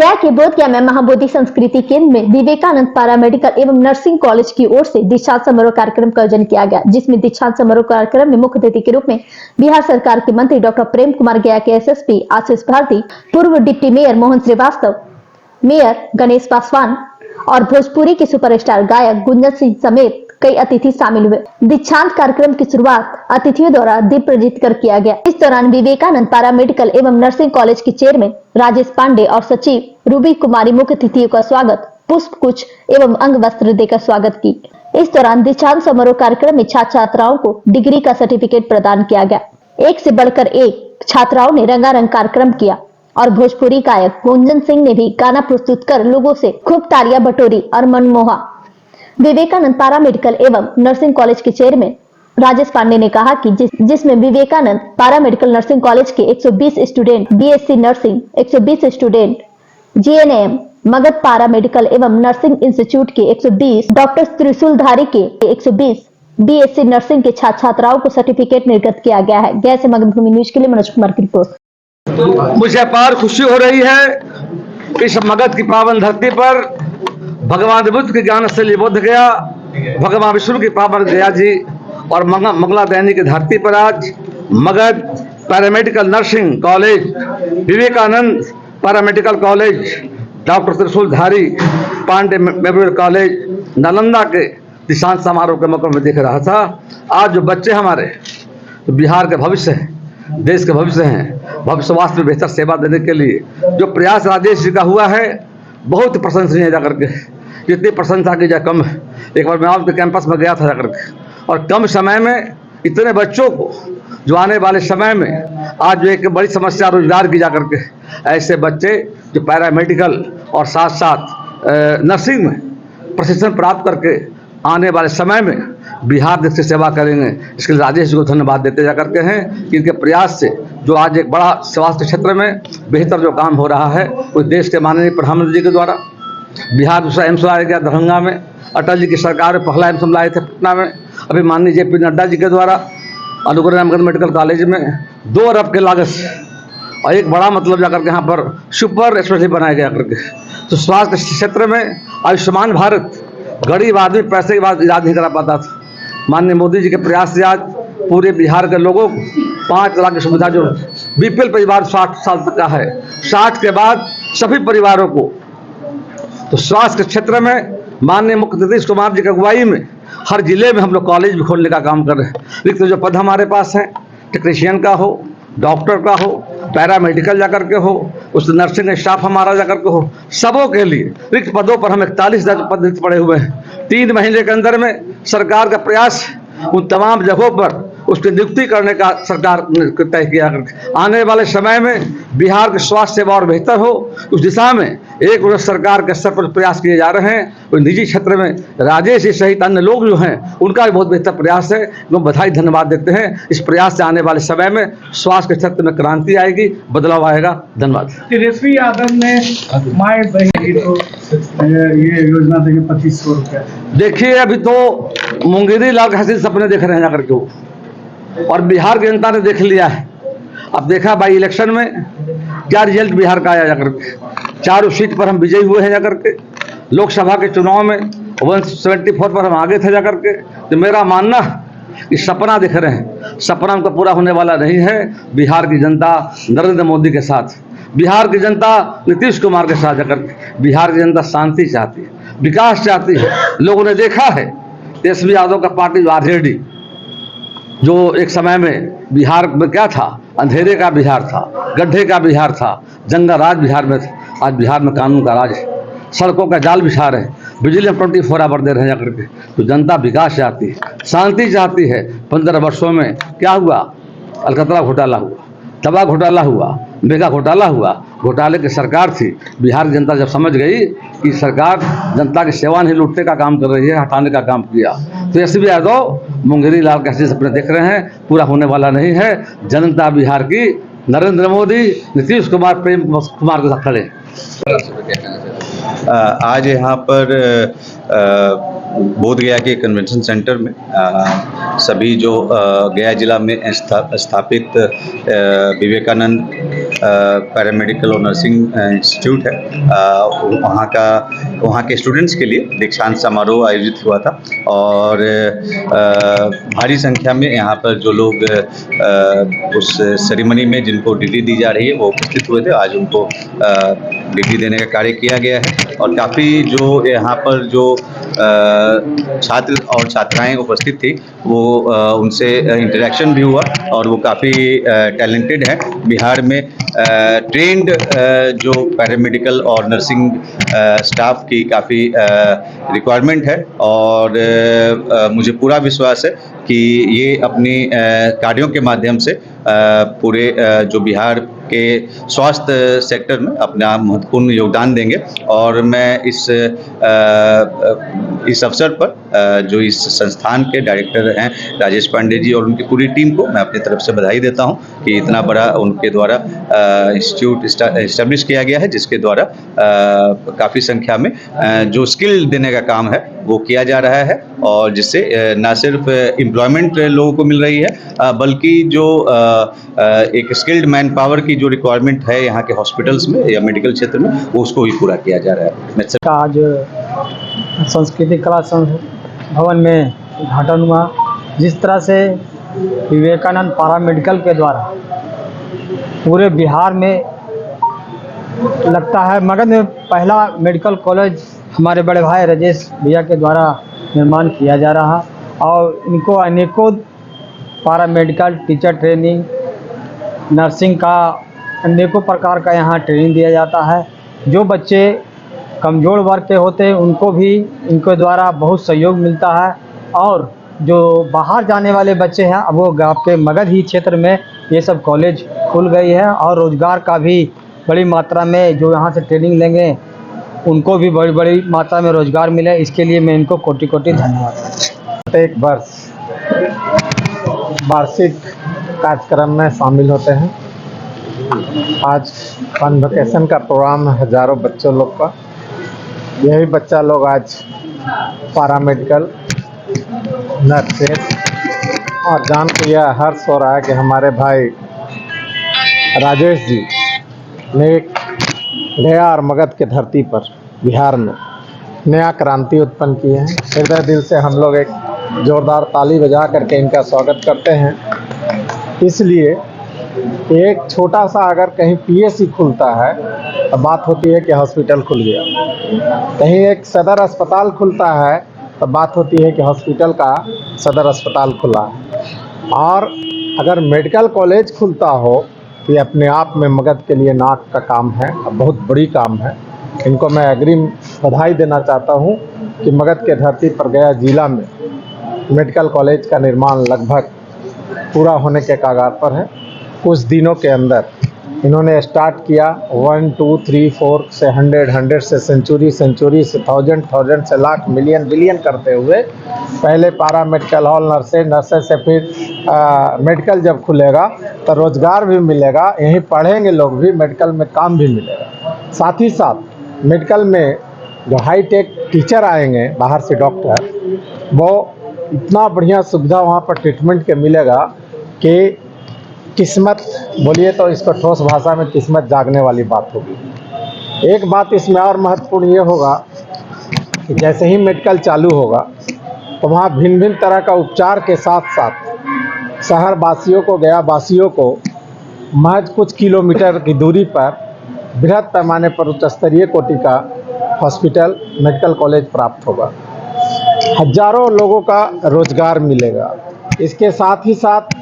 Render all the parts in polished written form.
गया के बोधगया में महाबोधि संस्कृति केंद्र में विवेकानंद पैरामेडिकल एवं नर्सिंग कॉलेज की ओर से दीक्षांत समारोह कार्यक्रम का आयोजन किया गया, जिसमें दीक्षांत समारोह कार्यक्रम में मुख्य अतिथि के रूप में बिहार सरकार के मंत्री डॉक्टर प्रेम कुमार, गया के एसएसपी आशीष भारती, पूर्व deputy mayor Mohan Srivastava, mayor Ganesh Paswan और भोजपुरी के सुपरस्टार गायक गुंजन सिंह समेत कई अतिथि शामिल हुए। दीक्षांत कार्यक्रम की शुरुआत अतिथियों द्वारा दीप प्रज्वलित कर किया गया। इस दौरान विवेकानंद पैरामेडिकल एवं नर्सिंग कॉलेज के चेयरमैन राजेश पांडे और सचिव रूबी कुमारी मुख्य अतिथियों का स्वागत, पुष्प गुच्छ एवं अंग वस्त्र देकर स्वागत की। इस दौरान दीक्षांत समारोह कार्यक्रम में छात्र छात्राओं को डिग्री का सर्टिफिकेट प्रदान किया गया। एक से बढ़कर एक छात्राओं ने रंगारंग कार्यक्रम किया और भोजपुरी गायक गुंजन सिंह ने भी गाना प्रस्तुत कर लोगों से खूब तालियां बटोरी और मनमोहा। विवेकानंद पैरामेडिकल एवं नर्सिंग कॉलेज के चेयरमैन राजेश पांडे ने कहा कि जिसमें विवेकानंद पैरामेडिकल नर्सिंग कॉलेज के 120 student BSc nursing, 120 student GNM, Magadh paramedical एवं नर्सिंग इंस्टीट्यूट के 120, डॉक्टर त्रिशूलधारी के 120 बीएससी नर्सिंग के छात्र छात्राओं को सर्टिफिकेट निर्गत किया गया है। गया से मगधभूमि न्यूज के लिए मनोज कुमार की रिपोर्ट। मुझे अपार खुशी हो रही है इस मगध की पावन धरती पर भगवान बुद्ध के ज्ञान से बोध गया, भगवान विष्णु की पावन गया जी और मंगला दैनी की धरती पर आज Magadh paramedical nursing college, Vivekanand paramedical college, doctor Trishuldhari Pandey memorial college Nalanda के दीक्षांत समारोह के मौके में देख रहा था। आज जो बच्चे हमारे तो बिहार के भविष्य हैं, देश के भविष्य हैं, भविष्य वास्तव में बेहतर सेवा देने के लिए जो प्रयास राजेश जी का हुआ है बहुत प्रशंसनीय है। जाकर के जितनी प्रशंसा की जाए कम है। एक बार मैं आपके कैंपस में गया था जाकर के और कम समय में इतने बच्चों को जो आने वाले समय में आज जो एक बड़ी समस्या रोजगार की जाकर के ऐसे बच्चे जो पैरामेडिकल और साथ साथ नर्सिंग में प्रशिक्षण प्राप्त करके आने वाले समय में बिहार देश की सेवा करेंगे, इसके लिए राजेश जी को धन्यवाद देते जा करके हैं कि इनके प्रयास से जो आज एक बड़ा स्वास्थ्य क्षेत्र में बेहतर जो काम हो रहा है वो देश के माननीय प्रधानमंत्री जी के द्वारा बिहार दूसरा एम्स लाया गया दरभंगा में, अटल जी की सरकार में पहला एम्स लाए थे पटना में, अभी माननीय जेपी नड्डा जी के द्वारा अनुग्रह रामगढ़ मेडिकल कॉलेज में 2 अरब के लागत से और एक बड़ा मतलब जाकर के यहाँ पर सुपर स्पेशलिटी बनाया गया करके। तो स्वास्थ्य क्षेत्र में आयुष्मान भारत गरीब आदमी पैसे के बाद इलाज नहीं करा पाता था। माननीय मोदी जी के प्रयास से आज पूरे बिहार के लोगों को 5 लाख की सुविधा जो बीपीएल परिवार 60 साल तक का है, 60 के बाद सभी परिवारों को तो स्वास्थ्य के क्षेत्र में माननीय मुख्यमंत्री नीतीश कुमार जी की अगुवाई में हर जिले में हम लोग कॉलेज भी खोलने का काम कर रहे हैं। रिक्त जो पद हमारे पास हैं, टेक्नीशियन का हो, डॉक्टर का हो, पैरामेडिकल जाकर के हो, उस नर्सिंग स्टाफ हमारा जाकर के हो, सबों के लिए रिक्त पदों पर हम 41,000 पद रिक्त पड़े हुए हैं। 3 महीने के अंदर में सरकार का प्रयास उन तमाम जगहों पर उसकी नियुक्ति करने का सरकार ने तय किया। आने वाले समय में बिहार की स्वास्थ्य सेवा और बेहतर हो उस दिशा में एक सरकार के स्तर पर प्रयास किए जा रहे हैं। और निजी क्षेत्र में राजेश जी सहित अन्य लोग जो हैं उनका भी बहुत बेहतर प्रयास है, वो बधाई धन्यवाद देते हैं। इस प्रयास से आने वाले समय में स्वास्थ्य के क्षेत्र में क्रांति आएगी, बदलाव आएगा। धन्यवाद। तेजस्वी यादव ने माए बहन तो ये योजना देंगे 2500 रुपया। देखिए अभी तो मुंगेरी लाल हसीन सपने देख रहे हैं जाकर के वो, और बिहार की जनता ने देख लिया है। अब देखा बाई इलेक्शन में क्या रिजल्ट बिहार का आया जाकर के, 4 सीट पर हम विजयी हुए हैं जाकर के। लोकसभा के चुनाव में 174 पर हम आगे थे जाकर के। तो मेरा मानना कि सपना दिख रहे हैं, सपना उनका पूरा होने वाला नहीं है। बिहार की जनता नरेंद्र मोदी के साथ, बिहार की जनता नीतीश कुमार के साथ जाकर के, बिहार की जनता शांति चाहती है, विकास चाहती है। लोगों ने देखा है तेजस्वी यादव का पार्टी आरजेडी जो एक समय में बिहार में क्या था, अंधेरे का बिहार था, गड्ढे का बिहार था, जंगल राज बिहार में था। आज बिहार में कानून का राज है, सड़कों का जाल बिछा रहे हैं, बिजली में 24 आवर दे रहे हैं जाकर के। तो जनता विकास चाहती है, शांति चाहती है। 15 वर्षों में क्या हुआ, अलकतरा घोटाला हुआ, तबाह घोटाला हुआ, मेगा घोटाला हुआ, घोटाले की सरकार थी। बिहार की जनता जब समझ गई कि सरकार जनता की सेवा नहीं लूटने का काम कर रही है, हटाने का काम किया। तो तेजस्वी यादव मुंगेरी लाल कैसे सपने देख रहे हैं, पूरा होने वाला नहीं है। जनता बिहार की नरेंद्र मोदी, नीतीश कुमार, प्रेम कुमार के साथ खड़े। आज यहाँ पर बोधगया के कन्वेंशन सेंटर में सभी जो गया जिला में स्थापित विवेकानंद पैरामेडिकल और नर्सिंग इंस्टीट्यूट है, वहाँ के स्टूडेंट्स के लिए दीक्षांत समारोह आयोजित हुआ था। और भारी संख्या में यहाँ पर जो लोग उस सेरेमनी में जिनको डिग्री दी जा रही है वो उपस्थित हुए थे। आज उनको डिग्री देने का कार्य किया गया है और काफ़ी जो यहाँ पर जो छात्र और छात्राएं उपस्थित थी वो उनसे इंटरेक्शन भी हुआ और वो काफ़ी टैलेंटेड हैं। बिहार में ट्रेंड जो पैरामेडिकल और नर्सिंग स्टाफ की काफ़ी रिक्वायरमेंट है और मुझे पूरा विश्वास है कि ये अपनी कार्यों के माध्यम से पूरे जो बिहार के स्वास्थ्य सेक्टर में अपना महत्वपूर्ण योगदान देंगे। और मैं इस अवसर पर जो इस संस्थान के डायरेक्टर हैं राजेश पांडे जी और उनकी पूरी टीम को मैं अपनी तरफ से बधाई देता हूं कि इतना बड़ा उनके द्वारा इंस्टीट्यूट इस्टेब्लिश किया गया है, जिसके द्वारा काफ़ी संख्या में जो स्किल देने का काम है वो किया जा रहा है और जिससे ना सिर्फ एम्प्लॉयमेंट लोगों को मिल रही है बल्कि जो एक स्किल्ड मैन पावर की जो रिक्वायरमेंट है यहाँ के हॉस्पिटल्स में या मेडिकल क्षेत्र में वो उसको भी पूरा किया जा रहा है। आज संस्कृति कला भवन में उद्घाटन हुआ। जिस तरह से विवेकानंद पैरामेडिकल के द्वारा पूरे बिहार में लगता है मगध में पहला मेडिकल कॉलेज हमारे बड़े भाई राजेश भैया के द्वारा निर्माण किया जा रहा और इनको अनेकों पैरामेडिकल टीचर ट्रेनिंग नर्सिंग का अनेकों प्रकार का यहाँ ट्रेनिंग दिया जाता है। जो बच्चे कमज़ोर वर्ग के होते हैं उनको भी इनके द्वारा बहुत सहयोग मिलता है और जो बाहर जाने वाले बच्चे हैं अब वो आपके मगध ही क्षेत्र में ये सब कॉलेज खुल गई है और रोज़गार का भी बड़ी मात्रा में जो यहाँ से ट्रेनिंग लेंगे उनको भी बड़ी बड़ी मात्रा में रोज़गार मिले। इसके लिए मैं इनको कोटि कोटि धन्यवाद। प्रत्येक वर्ष वार्षिक कार्यक्रम में शामिल होते हैं। आज कॉन्वोकेशन का प्रोग्राम है हज़ारों बच्चों लोग का। यही बच्चा लोग आज पैरामेडिकल नर्सेस और जान को यह हर्ष हो रहा है कि हमारे भाई राजेश जी ने गया और मगध के धरती पर बिहार में नया क्रांति उत्पन्न की है। हृदय दिल से हम लोग एक जोरदार ताली बजा करके इनका स्वागत करते हैं। इसलिए एक छोटा सा अगर कहीं पीएससी खुलता है तो बात होती है कि हॉस्पिटल खुल गया, कहीं एक सदर अस्पताल खुलता है तो बात होती है कि हॉस्पिटल का सदर अस्पताल खुला है। और अगर मेडिकल कॉलेज खुलता हो तो ये अपने आप में मगध के लिए नाक का काम है, बहुत बड़ी काम है। इनको मैं अग्रिम बधाई देना चाहता हूँ कि मगध के धरती पर गया जिला में मेडिकल कॉलेज का निर्माण लगभग पूरा होने के कगार पर है। कुछ दिनों के अंदर इन्होंने स्टार्ट किया 1 2 3 4 से 100 से सेंचुरी से 1000 से लाख मिलियन बिलियन करते हुए पहले पारा मेडिकल हॉल नर्से से फिर मेडिकल जब खुलेगा तो रोज़गार भी मिलेगा, यहीं पढ़ेंगे लोग भी, मेडिकल में काम भी मिलेगा। साथ ही साथ मेडिकल में जो हाई टेक टीचर आएंगे बाहर से डॉक्टर, वो इतना बढ़िया सुविधा वहाँ पर ट्रीटमेंट के मिलेगा कि किस्मत बोलिए तो इसको ठोस भाषा में किस्मत जागने वाली बात होगी। एक बात इसमें और महत्वपूर्ण ये होगा कि जैसे ही मेडिकल चालू होगा तो वहाँ भिन्न भिन्न तरह का उपचार के साथ साथ शहर वासियों को गया वासियों को महज कुछ किलोमीटर की दूरी पर बृहद पैमाने पर उच्च स्तरीय कोटि का हॉस्पिटल मेडिकल कॉलेज प्राप्त होगा। हजारों लोगों का रोज़गार मिलेगा। इसके साथ ही साथ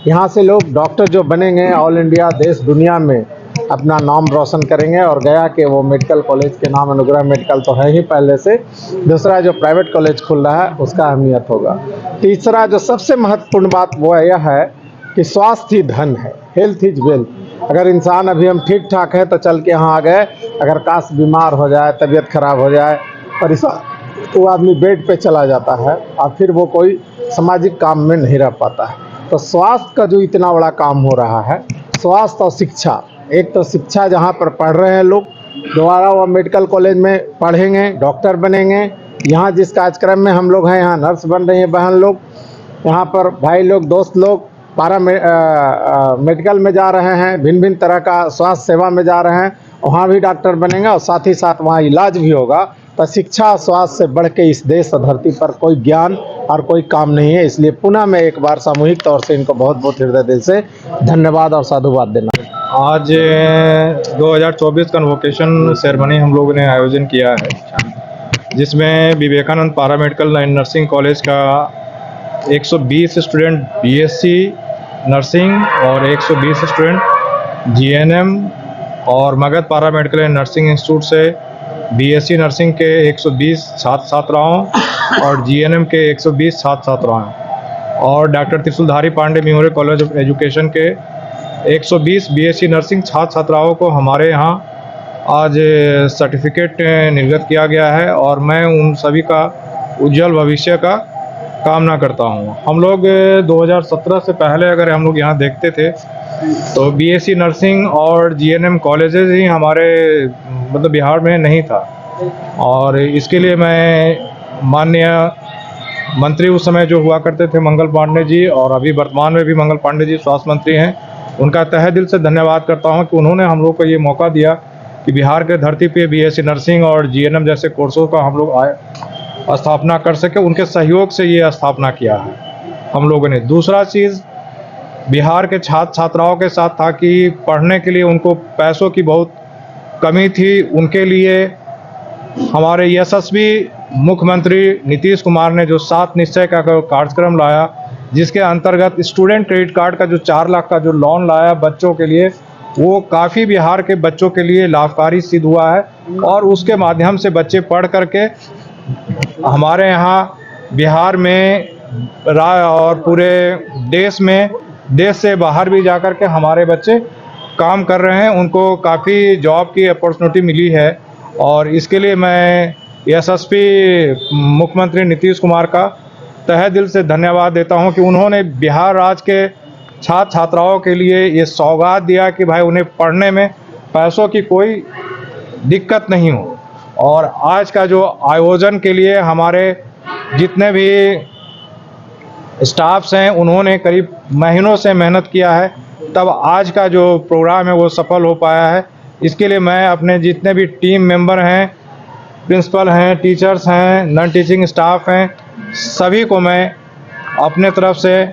यहाँ से लोग डॉक्टर जो बनेंगे ऑल इंडिया देश दुनिया में अपना नाम रोशन करेंगे। और गया के वो मेडिकल कॉलेज के नाम अनुग्रह मेडिकल तो है ही पहले से, दूसरा जो प्राइवेट कॉलेज खुल रहा है उसका अहमियत होगा। तीसरा जो सबसे महत्वपूर्ण बात वो यह है कि स्वास्थ्य ही धन है, हेल्थ इज वेल्थ। अगर इंसान अभी हम ठीक ठाक है तो चल के यहाँ आ गए, अगर काश बीमार हो जाए, तबीयत खराब हो जाए, परेशान तो आदमी बेड पे चला जाता है और फिर वो कोई सामाजिक काम में नहीं रह पाता है। तो स्वास्थ्य का जो इतना बड़ा काम हो रहा है, स्वास्थ्य और शिक्षा, एक तो शिक्षा जहाँ पर पढ़ रहे हैं लोग, दोबारा वो मेडिकल कॉलेज में पढ़ेंगे, डॉक्टर बनेंगे। यहाँ जिस कार्यक्रम में हम लोग हैं, यहाँ नर्स बन रही हैं बहन लोग, यहाँ पर भाई लोग दोस्त लोग मेडिकल में जा रहे हैं, भिन्न भिन्न तरह का स्वास्थ्य सेवा में जा रहे हैं, वहाँ भी डॉक्टर बनेंगे और साथ ही साथ वहाँ इलाज भी होगा। तो शिक्षा और स्वास्थ्य से बढ़ के इस देश और धरती पर कोई ज्ञान और कोई काम नहीं है। इसलिए पुनः मैं एक बार सामूहिक तौर से इनको बहुत बहुत हृदय दिल से धन्यवाद और साधुवाद देना। आज 2024 कन्वोकेशन सेरेमनी हम लोगों ने आयोजन किया है, जिसमें विवेकानंद पारा मेडिकल एंड नर्सिंग कॉलेज का 120 स्टूडेंट बीएससी नर्सिंग और 120 स्टूडेंट जीएनएम और मगध पारा मेडिकल एंड नर्सिंग इंस्टीट्यूट से बीएससी नर्सिंग के 120 छात्र छात्राओं और जीएनएम के 120 छात्र छात्राएँ और doctor Trishuldhari Pandey memorial college of education के 120 बीएससी नर्सिंग छात्र छात्राओं को हमारे यहाँ आज सर्टिफिकेट निर्गत किया गया है और मैं उन सभी का उज्जवल भविष्य का कामना करता हूँ। हम लोग 2017 से पहले अगर हम लोग यहाँ देखते थे तो बीएससी नर्सिंग और जीएनएम कॉलेजेस ही हमारे मतलब बिहार में नहीं था, और इसके लिए मैं माननीय मंत्री उस समय जो हुआ करते थे मंगल पांडे जी, और अभी वर्तमान में भी मंगल पांडे जी स्वास्थ्य मंत्री हैं, उनका तहे दिल से धन्यवाद करता हूं कि उन्होंने हम लोग को ये मौका दिया कि बिहार के धरती पे बीएससी नर्सिंग और जीएनएम जैसे कोर्सों का हम लोग स्थापना कर सके। उनके सहयोग से ये स्थापना किया है हम लोगों ने। दूसरा चीज़ बिहार के छात्र छात्राओं के साथ था कि पढ़ने के लिए उनको पैसों की बहुत कमी थी। उनके लिए हमारे यशस्वी मुख्यमंत्री नीतीश कुमार ने जो 7 निश्चय का कार्यक्रम लाया, जिसके अंतर्गत स्टूडेंट क्रेडिट कार्ड का जो 4 लाख का जो लोन लाया बच्चों के लिए, वो काफ़ी बिहार के बच्चों के लिए लाभकारी सिद्ध हुआ है और उसके माध्यम से बच्चे पढ़ करके हमारे यहाँ बिहार में और पूरे देश में, देश से बाहर भी जाकर के हमारे बच्चे काम कर रहे हैं। उनको काफ़ी जॉब की अपॉर्चुनिटी मिली है और इसके लिए मैं यशस्वी मुख्यमंत्री नीतीश कुमार का तहे दिल से धन्यवाद देता हूं कि उन्होंने बिहार राज्य के छात्र छात्राओं के लिए ये सौगात दिया कि भाई उन्हें पढ़ने में पैसों की कोई दिक्कत नहीं हो। और आज का जो आयोजन के लिए हमारे जितने भी स्टाफ्स हैं उन्होंने करीब महीनों से मेहनत किया है, तब आज का जो प्रोग्राम है वो सफल हो पाया है। इसके लिए मैं अपने जितने भी टीम मेंबर हैं, प्रिंसिपल हैं, टीचर्स हैं, नॉन टीचिंग स्टाफ हैं, सभी को मैं अपने तरफ से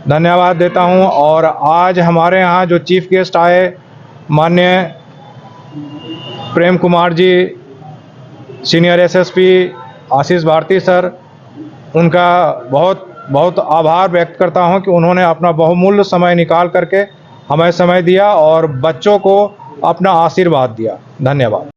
धन्यवाद देता हूं। और आज हमारे यहाँ जो चीफ गेस्ट आए माननीय Prem Kumar ji, senior SSP Ashish Bharti sir, उनका बहुत बहुत आभार व्यक्त करता हूं कि उन्होंने अपना बहुमूल्य समय निकाल करके हमें समय दिया और बच्चों को अपना आशीर्वाद दिया। धन्यवाद।